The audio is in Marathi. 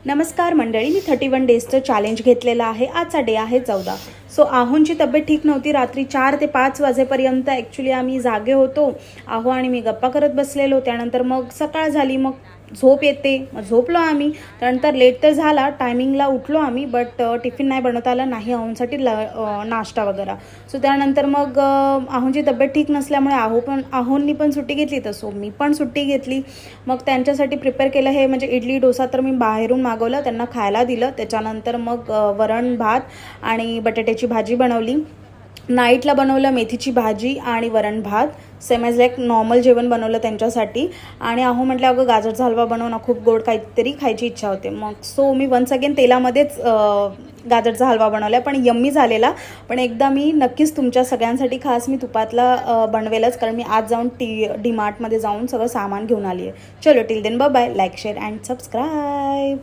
नमस्कार मंडळी, मी 31 डेजचं चॅलेंज घेतलेलं आहे. आजचा डे आहे 14. सो आहोंची तब्येत ठीक नव्हती. रात्री 4 ते 5 वाजेपर्यंत ॲक्च्युली आम्ही जागे होतो. आहो आणि मी गप्पा करत बसलेलो. त्यानंतर मग सकाळ झाली, मग झोप येते, मग झोपलो आम्ही. त्यानंतर लेट तर झाला, टायमिंगला उठलो आम्ही, बट टिफिन नाही बनवता आला, नाही आहोंसाठी नाश्ता वगैरे. सो त्यानंतर मग आहोंची तब्येत ठीक नसल्यामुळे आहोंनी पण सुट्टी घेतली, तसं मी पण सुट्टी घेतली. मग त्यांच्यासाठी प्रिपेअर केलं हे म्हणजे इडली डोसा तर मी बाहेरून मागवलं, त्यांना खायला दिलं. त्याच्यानंतर मग वरण भात आणि बटाट्याची भाजी बनवली. नाईटला बनवलं मेथीची भाजी आणि वरण भात, सेम ॲज लाईक नॉर्मल जेवण बनवलं त्यांच्यासाठी. आणि आहो म्हटलं अगं गाजरचा हलवा बनव ना, खूप गोड काहीतरी खायची इच्छा होते. मग सो मी वन्स अगेन तेलामध्येच गाजरचा हलवा बनवला, पण यम्मी झालेला. पण एकदा मी नक्कीच तुमच्या सगळ्यांसाठी खास मी तुपातला बनवेलच, कारण मी आज जाऊन डी मार्टमध्ये जाऊन सगळं सामान घेऊन आली आहे. चलो till then bye bye. Like share and subscribe.